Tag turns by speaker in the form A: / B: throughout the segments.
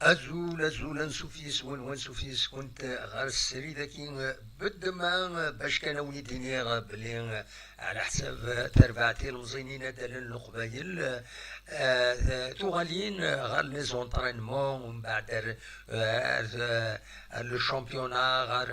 A: أزول نسوفيس ونسوفيس كنت غير السري ذاكي بد ما باش كان وليديني بلي على حساب تربعتي المزينين دال القبايل تغالين غير لي زونطرينمون ومن بعد لو شامبيونا غير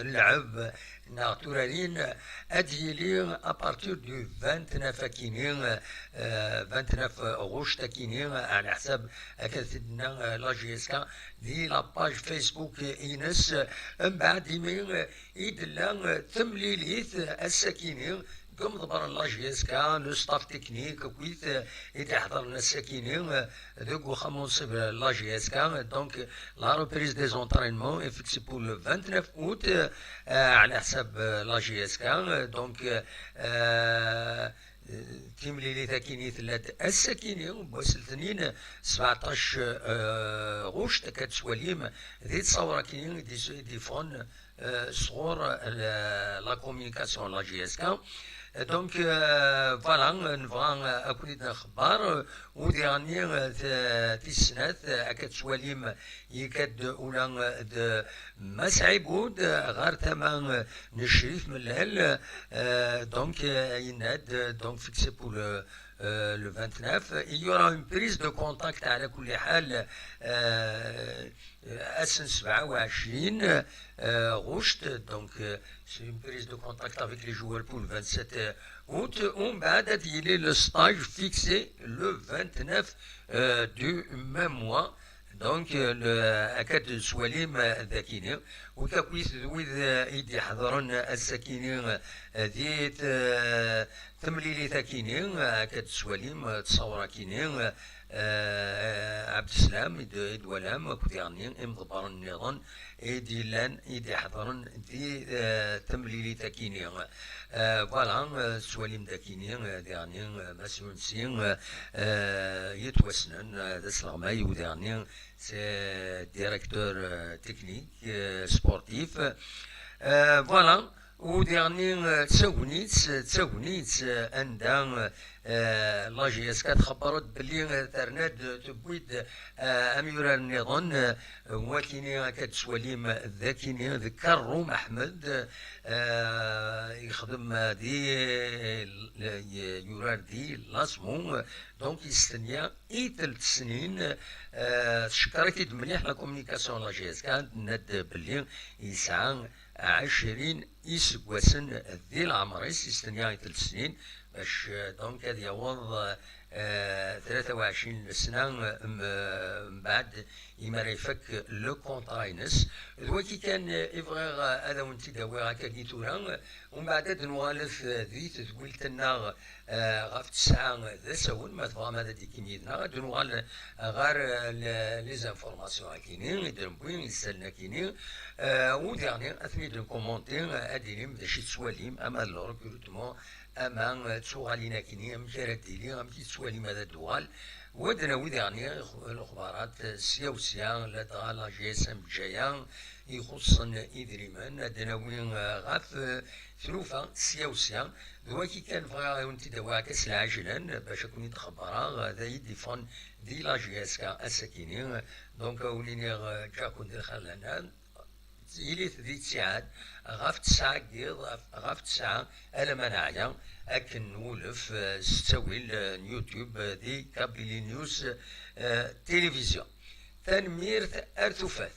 A: اللعب ناتورالين اديلي ابارتير دو 29 كيني 29 غوش تاكيني على حساب كتدنا لا جي اس كا دي لاباج فيسبوك إنس من بعد يمين يدلا تمليليت السكيني كم ضبر لا جي اس كا لو ستاف تكنيك كويت يتحضر لنا السكيني دوك واخا منصب لا جي اس كا دونك لا روبريز دي زونطرينمون اي فيكسي بور لو 29 اوت على حساب لا جي اس كا دونك تيمليلي تاكيني ثلاث السكيني وبوسلتنين 17 غوش كتسواليم ذي تصور كاينين دي فون صغور لا كوميونيكاسيون لا جي اس كا دونك فوالا نبغى اكون اخبار وديرني تيسنات كتسواليم يكاد ولا مسعبود غير تمام نشريف من الهل دونك يناد دونك فيكسي بور le 29 il y aura une prise de contact على كل حال أسن 27 غشت دونك c'est une prise de contact avec les joueurs pour le 27 août ومن بعد يلي le stage fixé le 29 du même mois دونك أكاد سواليم ذاكيني وكاكويث ذويذ إيدي حضرن السكيني ذي تمليلي ثاكيني أكاد سواليم تصور كيني عبد السلام إدوالام كوديرني إمضبار النظام إيدي لان إيدي حضرن ذي تمليلي ثاكيني فوالا سواليم ذاكيني ديرني مسؤولين يتوسنن ذا سلامي وديرني c'est directeur technique sportif voilà وديرني تساونيت عندها لا جي اس كتخبرت بلي ترناد تبويد امير النظام وكيني كتسواليم ذاكيني ذكر احمد يخدم دي يورار دي لاسمون دونك يستنيا اي 3 سنين شكرت مليح لا كومونيكاسيون لا جي اس كان ناد بلي يسعى 20 يسقوسن ذي العمر يستنيا 3 سنين باش دونك هذا يعوض 23 سنة من بعد يمر يفك لو كونطرا ينس ذوكي كان إفغيغ هذا وانتي داوي هكا كيتورا ومن بعد نوالف ذي تثويلتنا غاف 9 ذا سون ما تبغى ماذا دي كينيدنا نوال غير لي زانفورماسيون كاينين درمبوين يسالنا كاينين وديرني اثني دو كومونتي اديني باش تسواليم اما لو ريكروتمون اما تسوغالينا كينين مجرد ديلي غامتي تسوالي ماذا دوال ودنا وديرني الاخبارات سياوسيا لا دغا لا جي اس ام جايه يخصن إدريمان دناوين غاف ثلوفا سياوسيا دواكي كان فغا ونتي دوا كاس العجلان باش كون يتخبرا ذا يديفون دي لا جي اس كا السكينين دونك وليني جاكون ديال خلانا يلي ذي تسعاد غاف 9 كدير غاف 9 الا مناعيا اكن نولف ستاويل يوتيوب دي كابيلي نيوز تلفزيون تنمير ارتفاث